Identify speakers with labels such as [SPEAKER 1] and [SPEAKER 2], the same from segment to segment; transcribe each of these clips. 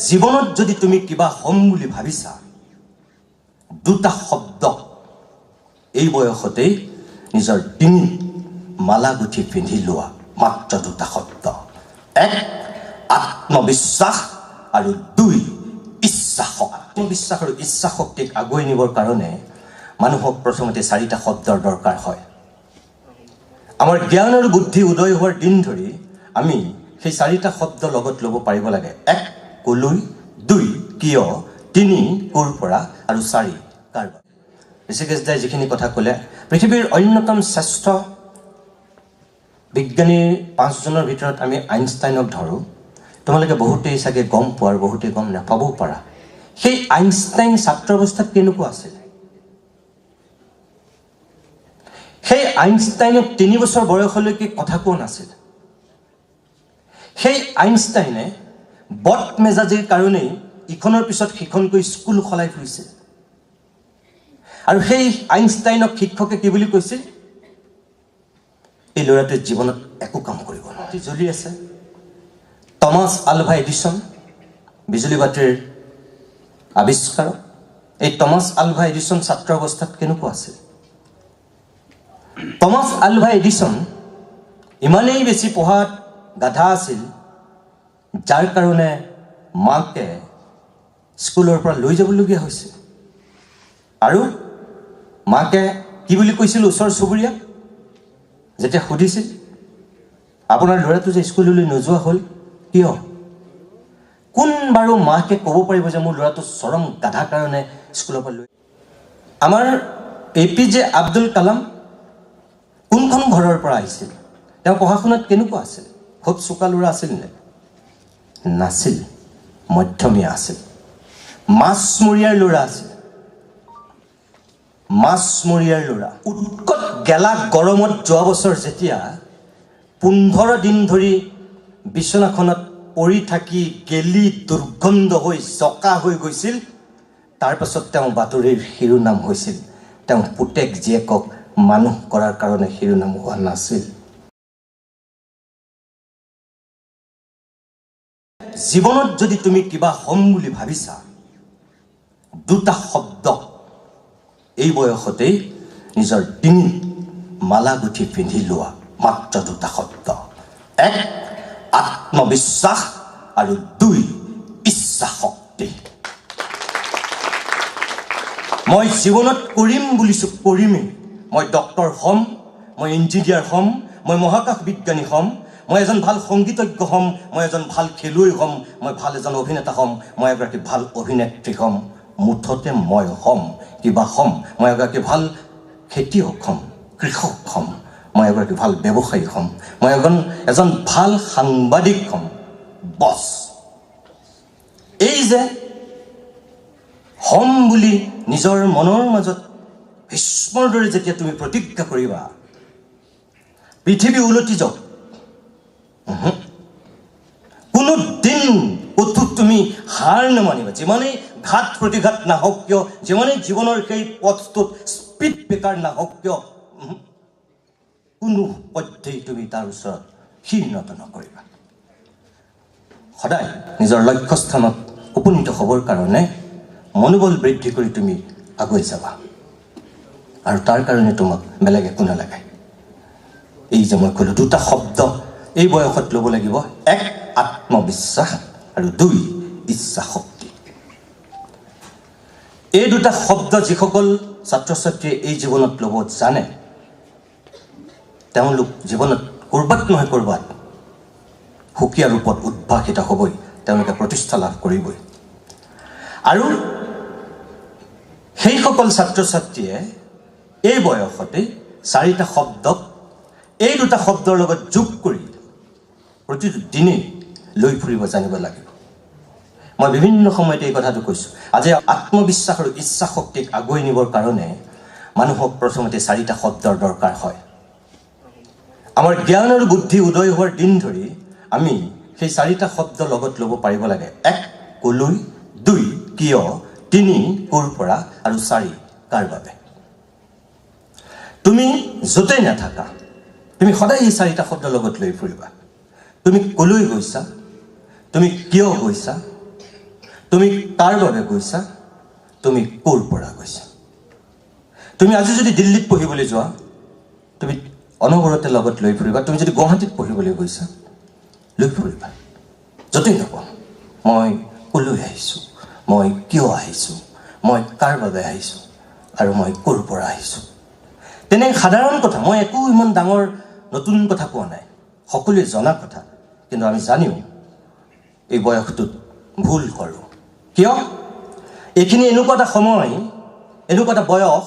[SPEAKER 1] জীৱনত যদি তুমি কিবা হ'ম বুলি ভাবিছা, দুটা শব্দ এই বয়সতেই নিজৰ ডিঙিত মালা গুঠি পিন্ধি লোৱা, মাত্ৰ দুটা শব্দ। এক, আত্মবিশ্বাস, আৰু দুই, ইচ্ছা শক্তি। আত্মবিশ্বাস আৰু ইচ্ছা শক্তিক আগুৱাই নিবৰ কাৰণে মানুহক প্ৰথমতে চাৰিটা শব্দৰ দৰকাৰ হয়। আমাৰ জ্ঞান আৰু বুদ্ধি উদয় হোৱাৰ দিন ধৰি আমি সেই চাৰিটা শব্দ লগত ল'ব পাৰিব লাগে। এক, কলৈ; দুই, কিয়; তিনি, ক'ৰ পৰা; আৰু চাৰি, কাৰ বাবে। ঋষিকেশদাই যিখিনি কথা ক'লে, পৃথিৱীৰ অন্যতম শ্ৰেষ্ঠ বিজ্ঞানীৰ 5 জনৰ ভিতৰত আমি আইনষ্টাইনক ধৰোঁ। তোমালোকে বহুতেই চাগে গম পোৱা আৰু বহুতেই গম নাপাবও পাৰা। সেই আইনষ্টাইন ছাত্ৰ অৱস্থাত কেনেকুৱা আছিল? সেই আইনষ্টাইনক 3 বছৰ বয়সলৈকে কথা কোৱা নাছিল। সেই আইনষ্টাইনে বদ মেজাজিৰ কাৰণেই ইখনৰ পিছত সিখনকৈ স্কুল সলাই ফুৰিছিল। আৰু সেই আইনষ্টাইনক শিক্ষকে কি বুলি কৈছিল? এই ল'ৰাটোৱে জীৱনত একো কাম কৰিব নোৱাৰে। জ্বলি আছে টমাছ আলভা এডিছন, বিজুলী বাতিৰ আৱিষ্কাৰক। এই টমাছ আলভা এডিছন ছাত্ৰ অৱস্থাত কেনেকুৱা আছিল? টমাছ আলভা এডিছন ইমানেই বেছি পঢ়াত গাধা আছিল, যাৰ কাৰণে মাকে স্কুলৰ পৰা লৈ যাবলগীয়া হৈছিল। আৰু মাকে কি বুলি কৈছিল ওচৰ চুবুৰীয়াক যেতিয়া সুধিছিল, আপোনাৰ ল'ৰাটো যে স্কুললৈ নোযোৱা হ'ল কিয়? কোন বাৰু মাকে ক'ব পাৰিব যে মোৰ ল'ৰাটো চৰম গাধা কাৰণে স্কুলৰ পৰা লৈ? আমাৰ APJ আব্দুল কালাম কোনখন ঘৰৰ পৰা আহিছিল? তেওঁ পঢ়া শুনাত কেনেকুৱা আছিল? খুব চোকা ল'ৰা আছিল নে? নাছিল, মধ্যমীয়া আছিল। মাছমৰীয়াৰ ল'ৰা আছিল, মাছমৰীয়াৰ ল'ৰা। উৎকট গেলা গৰমত যোৱা বছৰ যেতিয়া 15 দিন ধৰি বিচনাখনত পৰি থাকি গেলি দুৰ্গন্ধ হৈ জকা হৈ গৈছিল, তাৰপাছত তেওঁ বাতৰিৰ শিৰোনাম হৈছিল। তেওঁ পুতেক জীয়েকক মানুহ কৰাৰ কাৰণে শিৰোনাম হোৱা নাছিল। জীৱনত যদি তুমি কিবা হ'ম বুলি ভাবিছা, দুটা শব্দ এই বয়সতেই নিজৰ ডিঙিত মালা গুঠি পিন্ধি লোৱা, মাত্ৰ দুটা শব্দ। এক, আত্মবিশ্বাস, আৰু দুই, ইচ্ছা শক্তি। মই জীৱনত কৰিম বুলিছোঁ, কৰিমেই। মই ডক্তৰ হ'ম, মই ইঞ্জিনিয়াৰ হ'ম, মই মহাকাশ বিজ্ঞানী হ'ম, মই এজন ভাল সংগীতজ্ঞ হ'ম, মই এজন ভাল খেলুৱৈ হ'ম, মই ভাল এজন অভিনেতা হ'ম, মই এগৰাকী ভাল অভিনেত্ৰী হ'ম। মুঠতে মই হ'ম, কিবা হ'ম। মই এগৰাকী ভাল খেতিয়ক হ'ম, কৃষক হ'ম, মই এগৰাকী ভাল ব্যৱসায়ী হ'ম, মই এজন ভাল সাংবাদিক হ'ম, বছ। এই যে হ'ম বুলি নিজৰ মনৰ মাজত ভীষ্মৰ দৰে যেতিয়া তুমি প্ৰতিজ্ঞা কৰিবা, পৃথিৱী উলটি যাওক, কোনো দিন ক'তো তুমি হাৰ নামানিবা। যিমানেই ঘাত প্ৰতিঘাত নাহক কিয়, যিমানেই জীৱনৰ সেই পথটোত স্পীড ব্ৰেকাৰ নাহক কিয়, কোনো পধ্যেই তুমি তাৰ ওচৰত শীৰ্ণতা নকৰিবা। সদায় নিজৰ লক্ষ্যস্থানত উপনীত হ'বৰ কাৰণে মনোবল বৃদ্ধি কৰি তুমি আগুৱাই যাবা। আৰু তাৰ কাৰণে তোমাক বেলেগ একো নালাগে। এই যে মই ক'লোঁ দুটা শব্দ এই বয়সত ল'ব লাগিব। এক, আত্মবিশ্বাস, আৰু দুই, ইচ্ছা শক্তি। এই দুটা শব্দ যিসকল ছাত্ৰ ছাত্ৰীয়ে এই জীৱনত ল'ব জানে, তেওঁলোক জীৱনত ক'ৰবাত নহয় ক'ৰবাত সুকীয়া ৰূপত উদ্ভাসিত হ'বই, তেওঁলোকে প্ৰতিষ্ঠা লাভ কৰিবই। আৰু সেইসকল ছাত্ৰ ছাত্ৰীয়ে এই বয়সতে চাৰিটা শব্দক এই দুটা শব্দৰ লগত যোগ কৰি প্ৰতিটো দিনেই লৈ ফুৰিব জানিব লাগিব। মই বিভিন্ন সময়তে এই কথাটো কৈছোঁ। আজি আত্মবিশ্বাস আৰু ইচ্ছা শক্তিক আগুৱাই নিবৰ কাৰণে মানুহক প্ৰথমতে চাৰিটা শব্দৰ দৰকাৰ হয়। আমাৰ জ্ঞান আৰু বুদ্ধি উদয় হোৱাৰ দিন ধৰি আমি সেই চাৰিটা শব্দ লগত ল'ব পাৰিব লাগে। এক, কলৈ; দুই, কিয়; তিনি, ক'ৰ পৰা; আৰু চাৰি, কাৰ বাবে। তুমি য'তেই নাথাকা, তুমি সদায় এই চাৰিটা শব্দ লগত লৈ ফুৰিবা। তুমি কলৈ গৈছা, তুমি কিয় গৈছা, তুমি কাৰ বাবে গৈছা, তুমি ক'ৰ পৰা গৈছা। তুমি আজি যদি দিল্লীত পঢ়িবলৈ যোৱা, তুমি অনবৰতে লগত লৈ ফুৰিবা। তুমি যদি গুৱাহাটীত পঢ়িবলৈ গৈছা, লৈ ফুৰিবা। য'তেই নকওঁ, মই ক'লৈ আহিছোঁ, মই কিয় আহিছোঁ, মই কাৰ বাবে আহিছোঁ, আৰু মই ক'ৰ পৰা আহিছোঁ। তেনে সাধাৰণ কথা, মই একো ইমান ডাঙৰ নতুন কথা কোৱা নাই, সকলোৱে জনা কথা। কিন্তু আমি জানিও এই বয়সটোত ভুল কৰোঁ। কিয়? এইখিনি এনেকুৱা এটা সময়, এনেকুৱা এটা বয়স,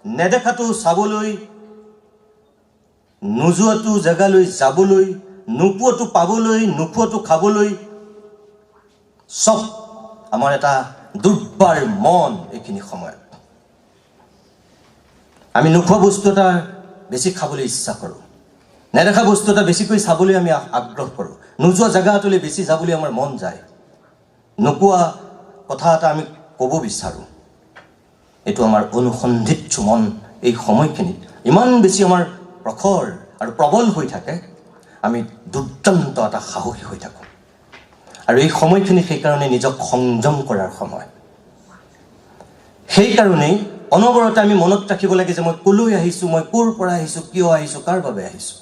[SPEAKER 1] নেদেখাটো চাবলৈ, নোযোৱাটো জেগালৈ যাবলৈ, নোপোৱাটো পাবলৈ, নোখোৱাটো খাবলৈ, চব আমাৰ এটা দুৰ্বাৰ মন। এইখিনি সময়ত আমি নোখোৱা বস্তু এটা বেছি খাবলৈ ইচ্ছা কৰোঁ, নেদেখা বস্তু এটা বেছিকৈ চাবলৈ আমি আগ্ৰহ কৰোঁ, নোযোৱা জেগা এটালৈ বেছি যাবলৈ আমাৰ মন যায়, নোকোৱা কথা এটা আমি ক'ব বিচাৰোঁ। এইটো আমাৰ অনুসন্ধিৎসু মন এই সময়খিনিত ইমান বেছি আমাৰ প্ৰখৰ আৰু প্ৰবল হৈ থাকে, আমি দুৰ্দান্ত এটা সাহসী হৈ থাকোঁ। আৰু এই সময়খিনি সেইকাৰণে নিজক সংযম কৰাৰ সময়। সেইকাৰণেই অনবৰতে আমি মনত ৰাখিব লাগে যে মই ক'লৈ আহিছোঁ, মই ক'ৰ পৰা আহিছোঁ, কিয় আহিছোঁ, কাৰ বাবে আহিছোঁ।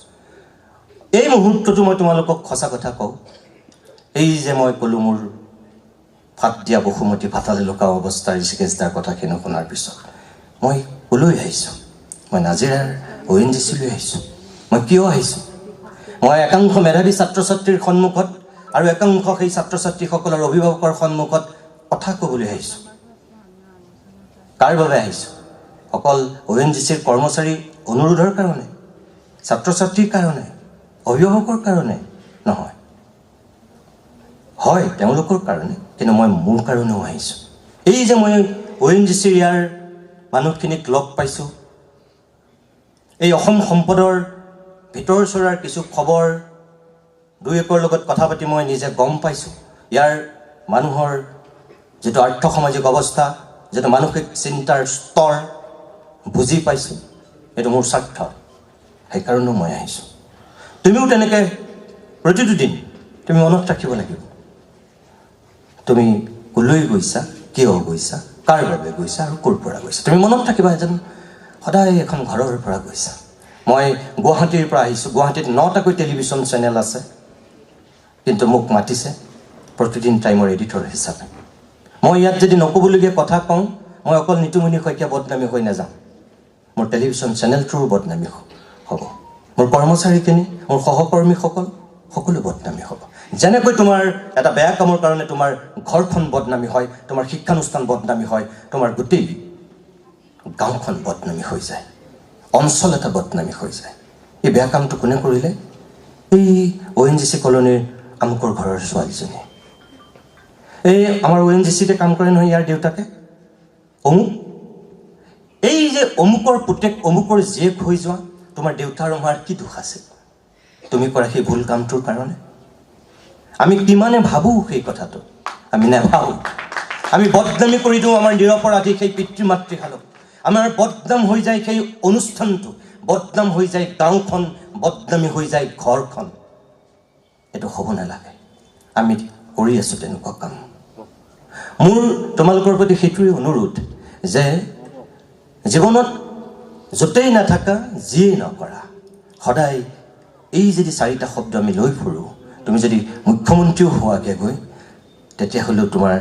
[SPEAKER 1] এই মুহূৰ্তটো মই তোমালোকক সঁচা কথা কওঁ, এই যে মই ক'লোঁ মোৰ ভাত দিয়া বসুমতী ভাতালে লুকা অৱস্থা ঋষিকেশ দাৰ কথাখিনি শুনাৰ পিছত, মই ক'লৈ আহিছোঁ, মই নাজিৰাৰ ONGC লৈ আহিছোঁ। মই কিয় আহিছোঁ? মই একাংশ মেধাৱী ছাত্ৰ ছাত্ৰীৰ সন্মুখত আৰু একাংশ সেই ছাত্ৰ ছাত্ৰীসকলৰ অভিভাৱকৰ সন্মুখত কথা ক'বলৈ আহিছোঁ। কাৰ বাবে আহিছোঁ? অকল ONGCৰ কৰ্মচাৰী অনুৰোধৰ কাৰণে, ছাত্ৰ ছাত্ৰীৰ কাৰণে, অভিভাৱকৰ কাৰণে নহয়। হয়, তেওঁলোকৰ কাৰণে, কিন্তু মই মোৰ কাৰণেও আহিছোঁ। এই যে মই ONGCৰ ইয়াৰ মানুহখিনিক লগ পাইছোঁ, এই অসম সম্পদৰ ভিতৰ চৰাৰ কিছু খবৰ দুই একৰ লগত কথা পাতি মই নিজে গম পাইছোঁ। ইয়াৰ মানুহৰ যিটো আৰ্থ সামাজিক অৱস্থা, যিটো মানসিক চিন্তাৰ স্তৰ বুজি পাইছোঁ, এইটো মোৰ স্বাৰ্থ। সেইকাৰণেও মই আহিছোঁ। তুমিও তেনেকৈ প্ৰতিটো দিন তুমি মনত ৰাখিব লাগিব, তুমি ক'লৈ গৈছা, কিয় গৈছা, কাৰ বাবে গৈছা আৰু ক'ৰ পৰা গৈছা। তুমি মনত ৰাখিবা যেন সদায় এখন ঘৰৰ পৰা গৈছা। মই গুৱাহাটীৰ পৰা আহিছোঁ। গুৱাহাটীত 9টাকৈ টেলিভিশ্যন চেনেল আছে, কিন্তু মোক মাতিছে প্ৰতিদিন টাইমৰ এডিটৰ হিচাপে। মই ইয়াত যদি নক'বলগীয়া কথা কওঁ, মই অকল নিতুমণি শইকীয়া বদনামী হৈ নাযাওঁ, মোৰ টেলিভিশ্যন চেনেলটোৰো বদনামী হ'ব, মোৰ কৰ্মচাৰীখিনি, মোৰ সহকৰ্মীসকল সকলো বদনামী হ'ব। যেনেকৈ তোমাৰ এটা বেয়া কামৰ কাৰণে তোমাৰ ঘৰখন বদনামী হয়, তোমাৰ শিক্ষানুষ্ঠান বদনামী হয়, তোমাৰ গোটেই গাঁওখন বদনামী হৈ যায়, অঞ্চল এটা বদনামী হৈ যায়। এই বেয়া কামটো কোনে কৰিলে? এই ONGC কলনীৰ আমুকৰ ঘৰৰ ছোৱালীজনী। এই আমাৰ ONGCতে কাম কৰে নহয় ইয়াৰ দেউতাকে, অমুক। এই যে অমুকৰ পুতেক, অমুকৰ জীয়েক হৈ যোৱা, তোমাৰ দেউতা আৰু মাৰ কি দোষ আছে তুমি কৰা সেই ভুল কামটোৰ কাৰণে? আমি কিমানে ভাবোঁ সেই কথাটো? আমি নাভাবোঁ। আমি বদনামী কৰি দিওঁ আমাৰ নিৰপৰাধী সেই পিতৃ মাতৃশালক। আমাৰ বদনাম হৈ যায় সেই অনুষ্ঠানটো, বদনাম হৈ যায় গাঁওখন, বদনামী হৈ যায় ঘৰখন। এইটো হ'ব নালাগে। আমি কৰি আছোঁ তেনেকুৱা কাম। মোৰ তোমালোকৰ প্ৰতি সেইটোৱে অনুৰোধ যে জীৱনত য'তেই নাথাকা, যিয়েই নকৰা, সদায় এই যদি 4টা শব্দ আমি লৈ ফুৰোঁ, তুমি যদি মুখ্যমন্ত্ৰীও হোৱাকৈ গৈ, তেতিয়াহ'লেও তোমাৰ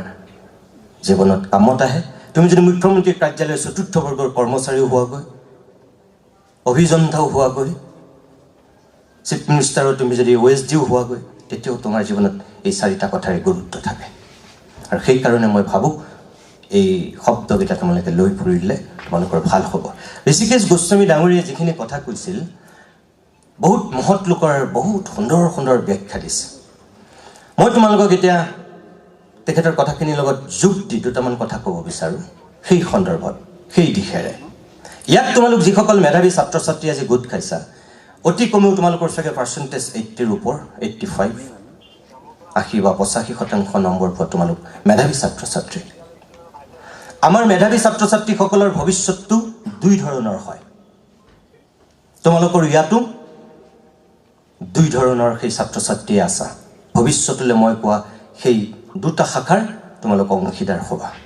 [SPEAKER 1] জীৱনত কামত আহে। তুমি যদি মুখ্যমন্ত্ৰীৰ কাৰ্যালয়ৰ 4ৰ্থ বৰ্গৰ কৰ্মচাৰীও হোৱাগৈ, অভিযন্তাও হোৱাগৈ, চিফ মিনিষ্টাৰৰ তুমি যদি OSDও হোৱাগৈ, তেতিয়াও তোমাৰ জীৱনত এই 4টা কথাৰে গুৰুত্ব থাকে। আৰু সেইকাৰণে মই ভাবোঁ এই শব্দকেইটা তোমালোকে লৈ ফুৰিলে তোমালোকৰ ভাল হ'ব। ঋষিকেশ গোস্বামী ডাঙৰীয়াই যিখিনি কথা কৈছিল, বহুত মহৎ লোকৰ বহুত সুন্দৰ সুন্দৰ ব্যাখ্যা দিছে। মই তোমালোকক এতিয়া তেখেতৰ কথাখিনিৰ লগত যোগ দি দুটামান কথা ক'ব বিচাৰোঁ সেই সন্দৰ্ভত, সেই দিশেৰে। ইয়াত তোমালোক যিসকল মেধাৱী ছাত্ৰ ছাত্ৰী আজি গোট খাইছা, অতি কমেও তোমালোকৰ চাগে পাৰ্চেণ্টেজ 80ৰ ওপৰ, 85, 80 বা 85% নম্বৰ পোৱা তোমালোক মেধাৱী ছাত্ৰ ছাত্ৰী। আমাৰ মেধাৱী ছাত্ৰ ছাত্ৰীসকলৰ ভৱিষ্যতটো দুই ধৰণৰ হয়। তোমালোকৰ ইয়াতো দুই ধৰণৰ সেই ছাত্ৰ ছাত্ৰী আছা। ভৱিষ্যতলৈ মই কোৱা সেই দুটা শাখাৰ তোমালোক অংশীদাৰ হ'বাই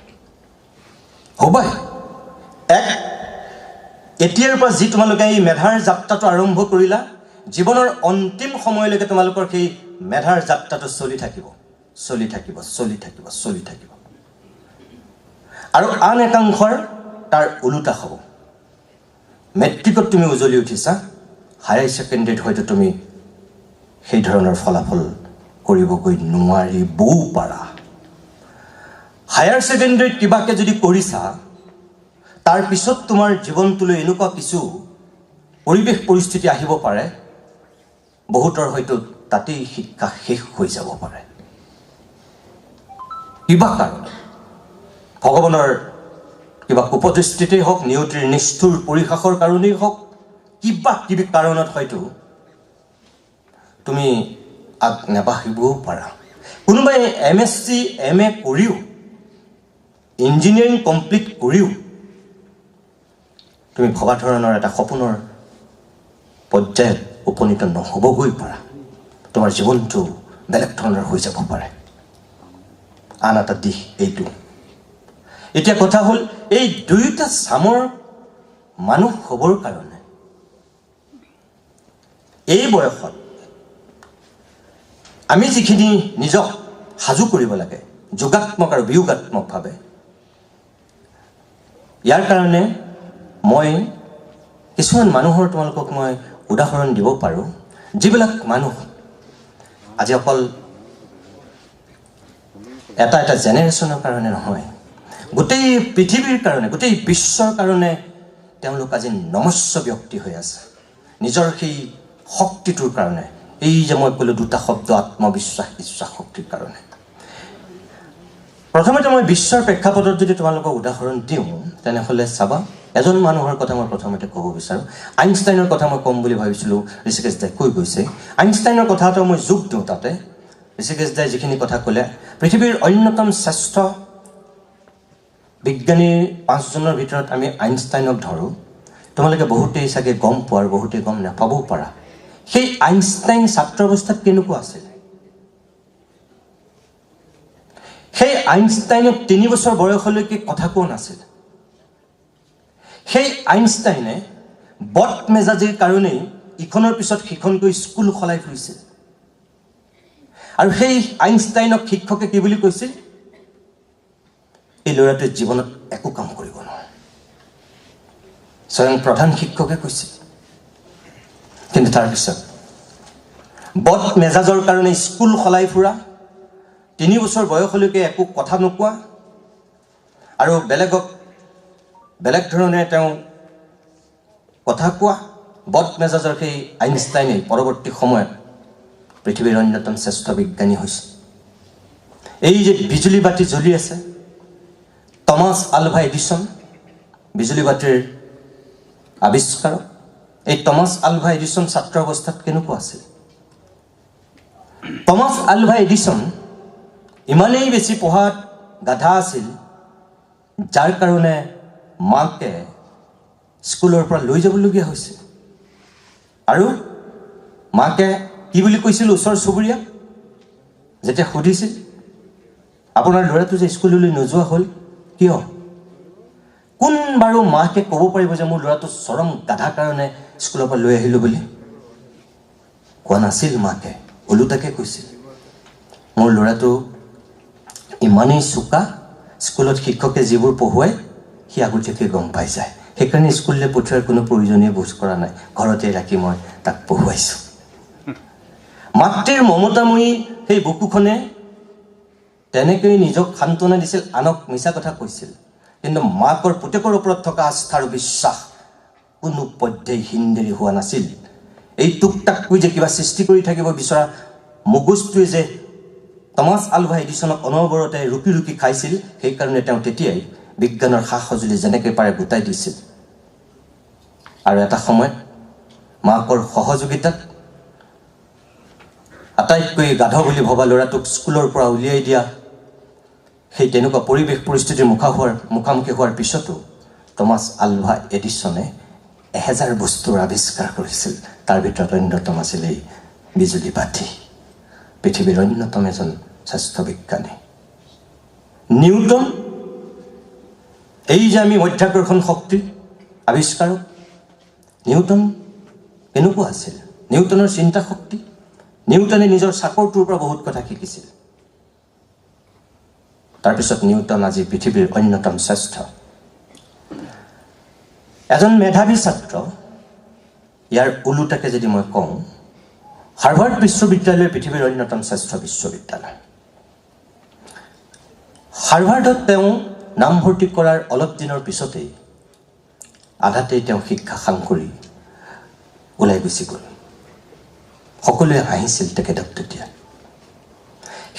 [SPEAKER 1] এতিয়াৰ পৰা যি তোমালোকে এই মেধাৰ যাত্ৰাটো আৰম্ভ কৰিলা জীৱনৰ অন্তিম সময়লৈকে তোমালোকৰ সেই মেধাৰ যাত্ৰাটো চলি থাকিব আৰু আন একাংশৰ তাৰ ওলোটা হ'ব মেট্ৰিকত তুমি উজলি উঠিছা হায়াৰ ছেকেণ্ডেৰীত হয়তো তুমি সেই ধৰণৰ ফলাফল কৰিবগৈ নোৱাৰিবও পাৰা হায়াৰ ছেকেণ্ডেৰীত কিবাকে যদি কৰিছা তাৰ পিছত তোমাৰ জীৱনটোলৈ এনেকুৱা কিছু পৰিৱেশ পৰিস্থিতি আহিব পাৰে বহুতৰ হয়তো তাতেই শিক্ষা শেষ হৈ যাব পাৰে কিবা কাৰণ ভগৱানৰ কিবা উপদৃষ্টিতেই হওক নিয়তিৰ নিষ্ঠুৰ পৰিহাসৰ কাৰণেই হওক কিবা কিবি কাৰণত হয়তো তুমি আগ নাবাঢ়িবও পাৰা কোনোবাই MSc MA কৰিও ইঞ্জিনিয়াৰিং কমপ্লিট কৰিও তুমি ভবা ধৰণৰ এটা সপোনৰ পৰ্যায়ত উপনীত নহ'বগৈ পাৰা তোমাৰ জীৱনটো বেলেগ ধৰণৰ হৈ যাব পাৰে আন এটা দিশ এইটো এতিয়া কথা হ'ল এই দুয়োটা চামৰ মানুহ হ'বৰ কাৰণে এই বয়সত আমি যিখিনি নিজক সাজু কৰিব লাগে যোগাত্মক আৰু বিয়োগাত্মকভাৱে ইয়াৰ কাৰণে মই কিছুমান মানুহৰ তোমালোকক মই উদাহৰণ দিব পাৰোঁ যিবিলাক মানুহ আজি অকল এটা জেনেৰেশ্যনৰ কাৰণে নহয় গোটেই পৃথিৱীৰ কাৰণে গোটেই বিশ্বৰ কাৰণে তেওঁলোক আজি নমস্য ব্যক্তি হৈ আছে নিজৰ সেই শক্তিটোৰ কাৰণে এই যে মই ক'লো দুটা শব্দ আত্মবিশ্বাস ইচ্ছা শক্তিৰ কাৰণে প্ৰথমতে মই বিশ্বৰ প্ৰেক্ষাপটত যদি তোমালোকক উদাহৰণ দিওঁ তেনেহ'লে চাবা এজন মানুহৰ কথা মই প্ৰথমতে ক'ব বিচাৰোঁ আইনষ্টাইনৰ কথা মই ক'ম বুলি ভাবিছিলোঁ ঋষিকেশ দাই কৈ গৈছে আইনষ্টাইনৰ কথা এটা মই যোগ দিওঁ তাতে ঋষিকেশ দাই যিখিনি কথা ক'লে পৃথিৱীৰ অন্যতম শ্ৰেষ্ঠ বিজ্ঞানীৰ 5 জনৰ ভিতৰত আমি আইনষ্টাইনক ধৰোঁ তোমালোকে বহুতেই চাগে গম পোৱাৰ বহুতেই গম নাপাবও পাৰা সেই আইনষ্টাইন ছাত্ৰ অৱস্থাত কেনেকুৱা আছিল সেই আইনষ্টাইনক 3 বছৰ বয়সলৈকে কথা কোৱা নাছিল সেই আইনষ্টাইনে বট মেজাজিৰ কাৰণেই ইখনৰ পিছত সিখনকৈ স্কুল সলাই ফুৰিছিল আৰু সেই আইনষ্টাইনক শিক্ষকে কি বুলি কৈছিল এই ল'ৰাটোৱে জীৱনত একো কাম কৰিব নোৱাৰে স্বয়ং প্ৰধান শিক্ষকে কৈছিল কিন্তু তাৰপিছত বট মেজাজৰ কাৰণে স্কুল সলাই ফুৰা 3 বছৰ বয়সলৈকে একো কথা নোকোৱা আৰু বেলেগ ধৰণে তেওঁ কথা কোৱা বট মেজাজৰ সেই আইনষ্টাইনে পৰৱৰ্তী সময়ত পৃথিৱীৰ অন্যতম শ্ৰেষ্ঠ বিজ্ঞানী হৈছে এই যে বিজুলী বাতি জ্বলি আছে টমাছ আলভা এডিছন বিজুলী বাতিৰ আৱিষ্কাৰক এই টমাছ আলভা এডিছন ছাত্ৰ অৱস্থাত কেনেকুৱা আছিল টমাছ আলভা এডিছন ইমানেই বেছি পঢ়াত গাধা আছিল যাৰ কাৰণে মাকে স্কুলৰ পৰা লৈ যাবলগীয়া হৈছিল আৰু মাকে কি বুলি কৈছিল ওচৰ চুবুৰীয়া যেতিয়া সুধিছিল আপোনাৰ ল'ৰাটো যে স্কুললৈ নোযোৱা হ'ল কিয় কোন বাৰু মাকে ক'ব পাৰিব যে মোৰ ল'ৰাটো চৰম গাধা কাৰণে স্কুলৰ পৰা লৈ আহিলোঁ বুলি কোৱা নাছিল মাকে ওলোটাকে কৈছিল মোৰ ল'ৰাটো ইমানেই চোকা স্কুলত শিক্ষকে যিবোৰ পঢ়ুৱাই সি আগতীয়াকৈ গম পাই যায় সেইকাৰণে স্কুললৈ পঠিওৱাৰ কোনো প্ৰয়োজনীয় বোধ কৰা নাই ঘৰতে ৰাখি মই তাক পঢ়ুৱাইছোঁ মাতৃৰ মমতাময়ী সেই বুকুখনে তেনেকৈ নিজক সান্তনা দিছিল আনক মিছা কথা কৈছিল কিন্তু মাকৰ পুতেকৰ ওপৰত থকা আস্থা আৰু বিশ্বাস কোনো পধ্যেই হিন্দেৰি হোৱা নাছিল এই টুকটাককৈ যে কিবা সৃষ্টি কৰি থাকিব বিচৰা মগজটোৱে যে টমাছ আলভা এডিছনক অনবৰতে ৰুকি ৰুকি খাইছিল সেইকাৰণে তেওঁ তেতিয়াই বিজ্ঞানৰ সা সঁজুলি যেনেকৈ পাৰে গোটাই দিছিল আৰু এটা সময়ত মাকৰ সহযোগিতাত আটাইতকৈ গাধ বুলি ভবা ল'ৰাটোক স্কুলৰ পৰা উলিয়াই দিয়া সেই তেনেকুৱা পৰিৱেশ পৰিস্থিতিৰ মুখামুখি হোৱাৰ পিছতো টমাছ আলভা এডিছনে 1000 বস্তুৰ আৱিষ্কাৰ কৰিছিল তাৰ ভিতৰত অন্যতম আছিল এই বিজুলী বাতি পৃথিৱীৰ অন্যতম এজন শ্ৰেষ্ঠ বিজ্ঞানী নিউটন, এই যে আমি মধ্যাকৰ্ষণ শক্তিৰ আৱিষ্কাৰক, নিউটন কেনেকুৱা আছিল? নিউটনৰ চিন্তা শক্তি, নিউটনে নিজৰ চাকৰটোৰ পৰা বহুত কথা শিকিছিল। তাৰপিছত নিউটন আজি পৃথিৱীৰ অন্যতম শ্ৰেষ্ঠ এজন মেধাৱী ছাত্ৰ। ইয়াৰ ওলোটাকে যদি মই কওঁ, হাৰ্ভাৰ্ড বিশ্ববিদ্যালয় পৃথিৱীৰ অন্যতম শ্ৰেষ্ঠ বিশ্ববিদ্যালয়। হাৰ্ভাৰ্ডত তেওঁ নামভৰ্তি কৰাৰ অলপ দিনৰ পিছতেই আধাতেই তেওঁ শিক্ষা সাংকৰি ওলাই গুচি গ'ল। সকলোৱে হাঁহিছিল তেখেতক তেতিয়া।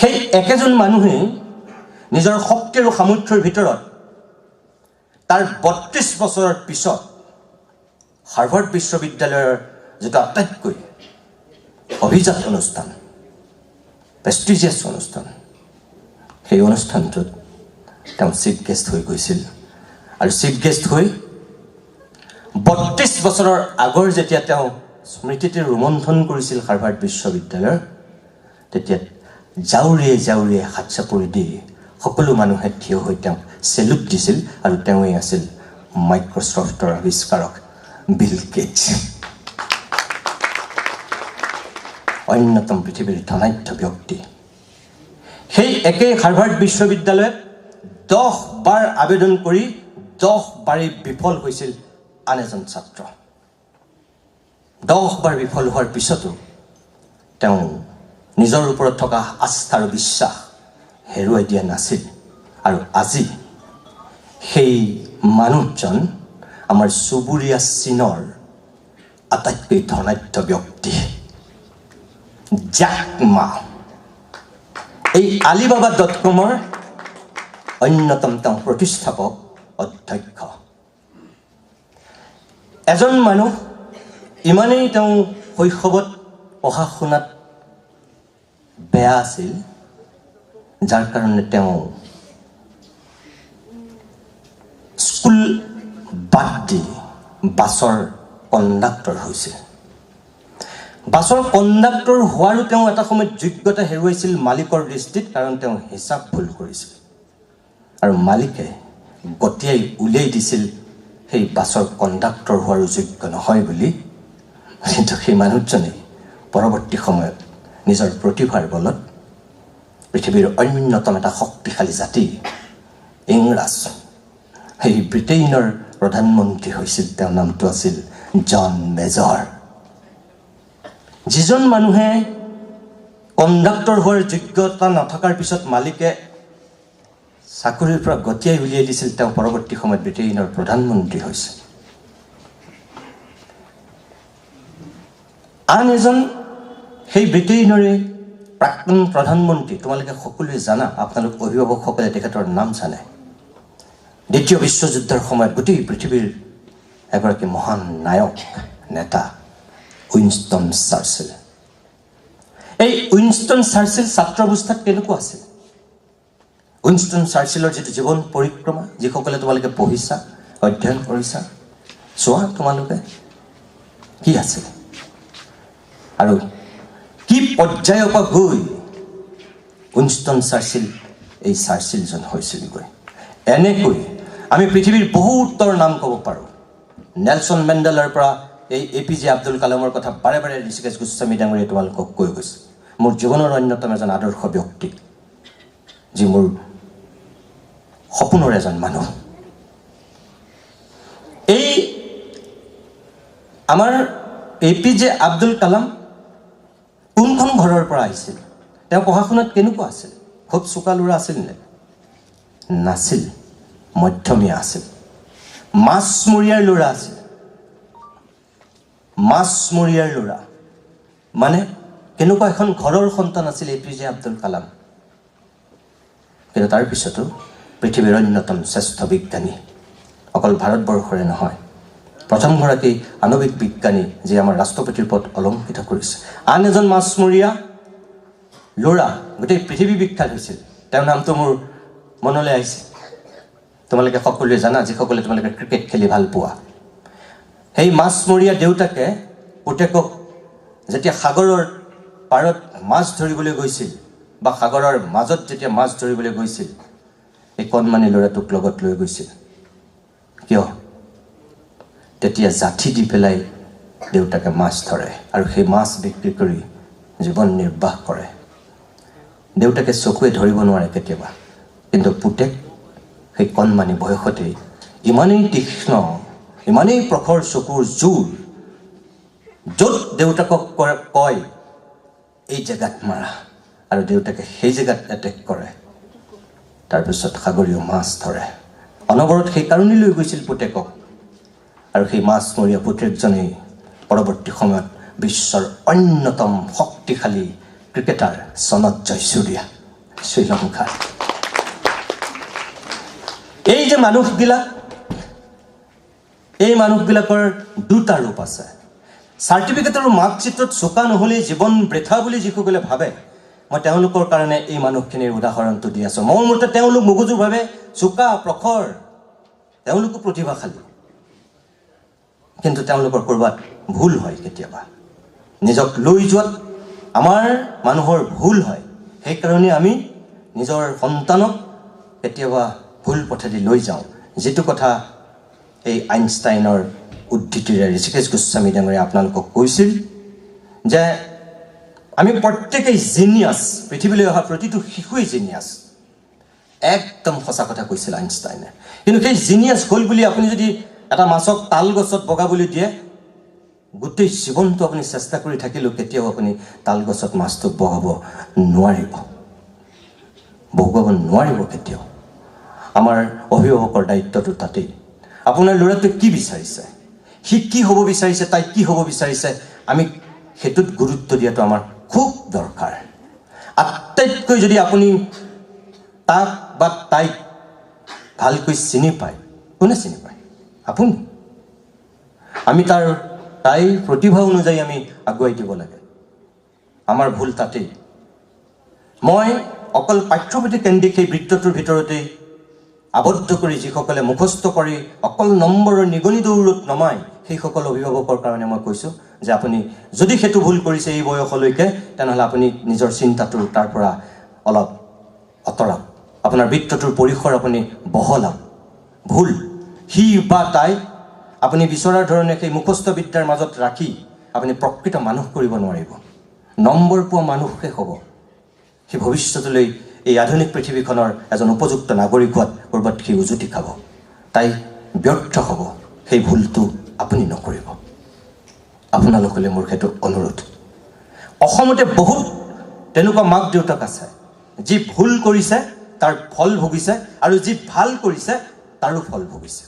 [SPEAKER 1] সেই একেজন মানুহেই নিজৰ শক্তি আৰু সামৰ্থ্যৰ ভিতৰত তাৰ ৩২ বছৰৰ পিছত হাৰ্ভাৰ্ড বিশ্ববিদ্যালয়ৰ যিটো আটাইতকৈ অভিজাত অনুষ্ঠান, প্ৰেষ্টিজিয়াছ অনুষ্ঠান, সেই অনুষ্ঠানটোত তেওঁ চিফ গেষ্ট হৈ গৈছিল। আৰু চিফ গেষ্ট হৈ ৩২ বছৰৰ আগৰ যেতিয়া তেওঁ স্মৃতিতে ৰোমন্থন কৰিছিল হাৰ্ভাৰ্ড বিশ্ববিদ্যালয়ৰ, তেতিয়া জাউৰিয়ে জাউৰিয়ে হাত চাপৰি দি সকলো মানুহে থিয় হৈ তেওঁক চেলুট দিছিল। আৰু তেওঁৱেই আছিল মাইক্ৰ'ছফ্টৰ আৱিষ্কাৰক বিল গেটছ, অন্যতম পৃথিৱীৰ ধনাঢ্য ব্যক্তি। সেই একেই হাৰ্ভাৰ্ড বিশ্ববিদ্যালয়ত 10 বাৰ আবেদন কৰি 10 বাৰেই বিফল হৈছিল আন এজন ছাত্ৰ। 10 বাৰ বিফল হোৱাৰ পিছতো তেওঁ নিজৰ ওপৰত থকা আস্থা আৰু বিশ্বাস হেৰুৱাই দিয়া নাছিল। আৰু আজি সেই মানুহজন আমাৰ চুবুৰীয়া চীনৰ আটাইতকৈ ধনাঢ্য ব্যক্তি, জ্যাক মা, এই Alibaba.com-ৰ অন্যতম তেওঁ প্ৰতিষ্ঠাপক অধ্যক্ষ। এজন মানুহ ইমানেই তেওঁ শৈশৱত পঢ়া শুনাত বেয়া আছিল, যাৰ কাৰণে তেওঁ স্কুল বাদ দি বাছৰ কণ্ডাক্টৰ হৈছিল। বাছৰ কণ্ডাক্টৰ হোৱাৰো তেওঁ এটা সময়ত যোগ্যতা হেৰুৱাইছিল মালিকৰ দৃষ্টিত, কাৰণ তেওঁ হিচাপ ভুল কৰিছিল। আৰু মালিকে গতিয়াই উলিয়াই দিছিল সেই বাছৰ কণ্ডাক্টৰ হোৱাৰো যোগ্য নহয় বুলি। কিন্তু সেই মানুহজনে পৰৱৰ্তী সময়ত নিজৰ প্ৰতিভাৰ বলত পৃথিৱীৰ অন্যতম এটা শক্তিশালী জাতি ইংৰাজ, সেই ব্ৰিটেইনৰ প্ৰধানমন্ত্ৰী হৈছিল। তেওঁৰ নামটো আছিল জন মেজৰ। যিজন মানুহে কণ্ডাক্টৰ হোৱাৰ যোগ্যতা নথকাৰ পিছত মালিকে চাকৰিৰ পৰা গতিয়াই উলিয়াই দিছিল, তেওঁ পৰৱৰ্তী সময়ত ব্ৰিটেইনৰ প্ৰধানমন্ত্ৰী হৈছে। আন এজন সেই ব্ৰিটেইনৰে প্ৰাক্তন প্ৰধানমন্ত্ৰী, তোমালোকে সকলোৱে জানা, আপোনালোক অভিভাৱকসকলে তেখেতৰ নাম জানে। দ্বিতীয় বিশ্বযুদ্ধৰ সময়ত গোটেই পৃথিৱীৰ এগৰাকী মহান নায়ক নেতা উইনষ্টন চাৰ্চিল। এই উইনষ্টন চাৰ্চিল ছাত্ৰ অৱস্থাত কেনেকুৱা আছিল? উইনষ্টন চাৰ্চিলৰ যিটো জীৱন পৰিক্ৰমা, যিসকলে তোমালোকে পঢ়িছা, অধ্যয়ন কৰিছা, চোৱা তোমালোকে কি আছিল আৰু কি পৰ্যায়ৰ পৰা গৈ উইনষ্টন চাৰ্চিল এই চাৰ্চিলজন হৈছিলগৈ। এনেকৈ আমি পৃথিৱীৰ বহুতৰ নাম ক'ব পাৰোঁ। নেলছন মেণ্ডেলাৰ পৰা এই APJ আব্দুল কালামৰ কথা বাৰে বাৰে ঋষিকেশ গোস্বামী ডাঙৰীয়াই তোমালোকক কৈ গৈছে। মোৰ জীৱনৰ অন্যতম এজন আদৰ্শ ব্যক্তি, যি মোৰ সপোনৰ এজন মানুহ। এই আমাৰ APJ আব্দুল কালাম কোনখন ঘৰৰ পৰা আহিছিল? তেওঁ পঢ়া শুনাত কেনেকুৱা আছিল? খুব চোকা ল'ৰা আছিল নে? নাছিল, মধ্যমীয়া আছিল। মাছমৰীয়াৰ ল'ৰা আছিল, মাছমৰীয়াৰ ল'ৰা। মানে কেনেকুৱা এখন ঘৰৰ সন্তান আছিল APJ আব্দুল কালাম। কিন্তু তাৰপিছতো পৃথিৱীৰ অন্যতম শ্ৰেষ্ঠ বিজ্ঞানী, অকল ভাৰতবৰ্ষৰে নহয়, প্ৰথমগৰাকী আণৱিক বিজ্ঞানী, যি আমাৰ ৰাষ্ট্ৰপতিৰ পদ অলংকৃত কৰিছে। আন এজন মাছমৰীয়া ল'ৰা গোটেই পৃথিৱী বিখ্যাত হৈছিল, তেওঁৰ নামটো মোৰ মনলৈ আহিছে। তোমালোকে সকলোৱে জানা, যিসকলে তোমালোকে ক্ৰিকেট খেলি ভাল পোৱা। সেই মাছমৰীয়া দেউতাকে পুতেকক যেতিয়া সাগৰৰ পাৰত মাছ ধৰিবলৈ গৈছিল, বা সাগৰৰ মাজত যেতিয়া মাছ ধৰিবলৈ গৈছিল, এই কণমানি ল'ৰাটোক লগত লৈ গৈছিল কিয় তেতিয়া জাঠি দি পেলাই দেউতাকে মাছ ধৰে আৰু সেই মাছ বিক্ৰী কৰি জীৱন নিৰ্বাহ কৰে দেউতাকে চকুৱে ধৰিব নোৱাৰে কেতিয়াবা কিন্তু পুতেক সেই কণমানি বয়সতেই ইমানেই তীক্ষ্ণ ইমানেই প্ৰখৰ চকুৰ জোৰ য'ত দেউতাকক কয় এই জেগাত মাৰা আৰু দেউতাকে সেই জেগাত এটেক কৰে তাৰপিছত সাগৰীয় মাছ ধৰে অনবৰত সেই কাৰণেই লৈ গৈছিল পুতেকক আৰু সেই মাছমৰীয়া পুতেকজনেই পৰৱৰ্তী সময়ত বিশ্বৰ অন্যতম শক্তিশালী ক্ৰিকেটাৰ সনত জয়সূৰ্যা শ্ৰীলংকাৰ এই যে মানুহবিলাকৰ দুটা ৰূপ আছে চাৰ্টিফিকেট আৰু মাৰ্কশ্বিটত চোকা নহ'লে জীৱন বৃথা বুলি যিসকলে ভাবে মই তেওঁলোকৰ কাৰণে এই মানুহখিনিৰ উদাহৰণটো দি আছোঁ মোৰ মতে তেওঁলোক মগজুৰভাৱে চোকা প্ৰখৰ তেওঁলোকো প্ৰতিভাশালী কিন্তু তেওঁলোকৰ ক'ৰবাত ভুল হয় কেতিয়াবা নিজক লৈ যোৱাত আমাৰ মানুহৰ ভুল হয় সেইকাৰণে আমি নিজৰ সন্তানক কেতিয়াবা ভুল পথেদি লৈ যাওঁ যেটো কথা এই আইনষ্টাইনৰ উদ্ধৃতিৰে ঋষিকেশ গোস্বামী ডাঙৰীয়া আপোনালোকক কৈছিল যে আমি প্ৰত্যেকেই জিনিয়াছ পৃথিৱীলৈ অহা প্ৰতিটো শিশুৱেই জিনিয়াছ একদম সঁচা কথা কৈছিল আইনষ্টাইনে কিন্তু সেই জিনিয়াছ হ'ল বুলি আপুনি যদি এটা মাছক তাল গছত বগাবলৈ দিয়ে গোটেই জীৱনটো আপুনি চেষ্টা কৰি থাকিলেও কেতিয়াও আপুনি তাল গছত মাছটোক বগাব নোৱাৰিব কেতিয়াও আমাৰ অভিভাৱকৰ দায়িত্বটো তাতেই আপোনাৰ ল'ৰাটোৱে কি বিচাৰিছে সি কি হ'ব বিচাৰিছে তাই কি হ'ব বিচাৰিছে আমি সেইটোত গুৰুত্ব দিয়াটো আমাৰ খুব দৰকাৰ আটাইতকৈ যদি আপুনি তাক বা তাইক ভালকৈ চিনি পায় কোনে চিনি পায় আপুনি আমি তাইৰ প্ৰতিভা অনুযায়ী আমি আগুৱাই দিব লাগে আমাৰ ভুল তাতেই মই অকল পাঠ্যপুথি কেন্দ্ৰিক সেই বৃত্তটোৰ ভিতৰতেই আবদ্ধ কৰি যিসকলে মুখস্থ কৰি অকল নম্বৰৰ নিগনি দৌৰত নমাই সেইসকল অভিভাৱকৰ কাৰণে মই কৈছোঁ যে আপুনি যদি সেইটো ভুল কৰিছে এই বয়সলৈকে তেনেহ'লে আপুনি নিজৰ চিন্তাটো তাৰ পৰা অলপ আঁতৰাওক আপোনাৰ বৃত্তটোৰ পৰিসৰ আপুনি বহলাওক ভুল সি বা তাই আপুনি বিচৰাৰ ধৰণে সেই মুখস্থ বিদ্যাৰ মাজত ৰাখি আপুনি প্ৰকৃত মানুহ কৰিব নোৱাৰিব নম্বৰ পোৱা মানুহহে হ'ব সি ভৱিষ্যতলৈ এই আধুনিক পৃথিৱীখনৰ এজন উপযুক্ত নাগৰিক হোৱাত ক'ৰবাত সি উজুতি খাব তাই ব্যৰ্থ হ'ব সেই ভুলটো আপুনি নকৰিব আপোনালোকলৈ মোৰ সেইটো অনুৰোধ অসমতে বহুত তেনেকুৱা মাক দেউতাক আছে যি ভুল কৰিছে তাৰ ফল ভুগিছে আৰু যি ভাল কৰিছে তাৰো ফল ভুগিছে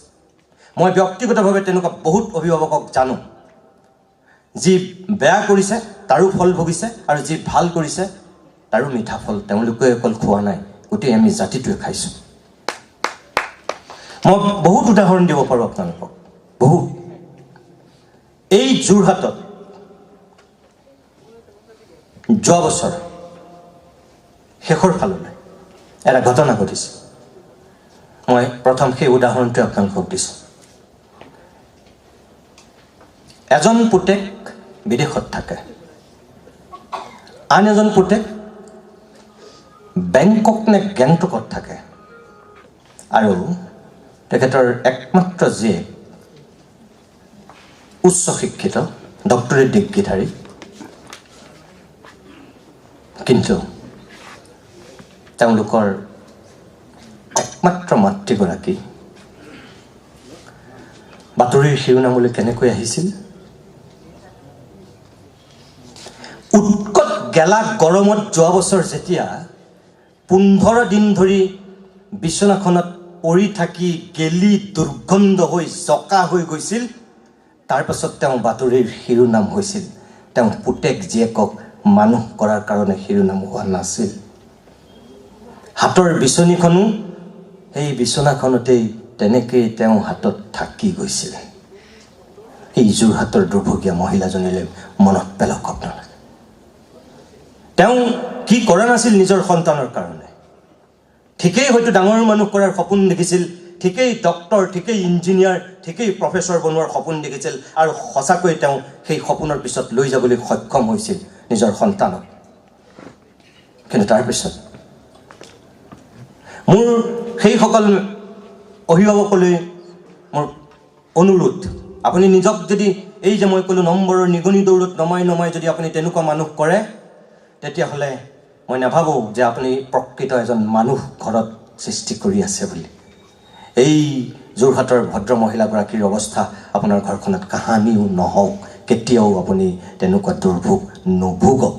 [SPEAKER 1] মই ব্যক্তিগতভাৱে তেনেকুৱা বহুত অভিভাৱকক জানো যি বেয়া কৰিছে তাৰো ফল ভুগিছে আৰু যি ভাল কৰিছে তাৰো মিঠা ফল তেওঁলোকে অকল খোৱা নাই গোটেই আমি জাতিটোৱে খাইছোঁ মই বহুত উদাহৰণ দিব পাৰোঁ আপোনালোকক বহুত এই যোৰহাটত যোৱা বছৰ শেষৰ ফাললৈ এটা ঘটনা ঘটিছে মই প্ৰথম সেই উদাহৰণটো আপোনালোকক দিছোঁ এজন পুতেক বিদেশত থাকে আন এজন পুতেক বেংকক নে গেংটকত থাকে আৰু তেখেতৰ একমাত্ৰ জীয়েক উচ্চ শিক্ষিত ডক্টৰেট ডিগ্ৰীধাৰী কিন্তু তেওঁলোকৰ একমাত্ৰ মাতৃগৰাকী বাতৰিৰ শিৰোনামলৈ কেনেকৈ আহিছিল উৎকট গেলা গৰমত যোৱা বছৰ যেতিয়া 15 দিন ধৰি বিছনাখনত পৰি থাকি গেলি দুৰ্গন্ধ হৈ জকা হৈ গৈছিল তাৰ পাছত তেওঁ বাতৰিৰ শিৰোনাম হৈছিল তেওঁ পুতেক জীয়েকক মানুহ কৰাৰ কাৰণে শিৰোনাম হোৱা নাছিল হাতৰ বিচনীখনো এই বিছনাখনতেই তেনেকৈ তেওঁ হাতত থাকি গৈছিল এই যোৰহাটৰ দুৰ্ভগীয়া মহিলাজনীলৈ মনত পেলাওক আপোনালোকে তেওঁ কি কৰা নাছিল নিজৰ সন্তানৰ কাৰণে ঠিকেই হয়তো ডাঙৰ মানুহ কৰাৰ সপোন দেখিছিল ঠিকেই ডক্টৰ ঠিকেই ইঞ্জিনিয়াৰ ঠিকেই প্ৰফেচৰ বনোৱাৰ সপোন দেখিছিল আৰু সঁচাকৈ তেওঁ সেই সপোনৰ পিছত লৈ যাবলৈ সক্ষম হৈছিল নিজৰ সন্তানক কিন্তু তাৰপিছত মোৰ সেইসকল অভিভাৱকলৈ মোৰ অনুৰোধ, আপুনি নিজক যদি এই যে মই ক'লোঁ নম্বৰৰ নিগনি দৌৰত নমাই যদি আপুনি তেনেকুৱা মানুহ কৰে, তেতিয়াহ'লে মই নাভাবোঁ যে আপুনি প্ৰকৃত এজন মানুহ ঘৰত সৃষ্টি কৰি আছে বুলি। এই যোৰহাটৰ ভদ্ৰ মহিলাগৰাকীৰ অৱস্থা আপোনাৰ ঘৰখনত কাহানিও নহওক, কেতিয়াও আপুনি তেনেকুৱা দুৰ্ভোগ নুভোগক।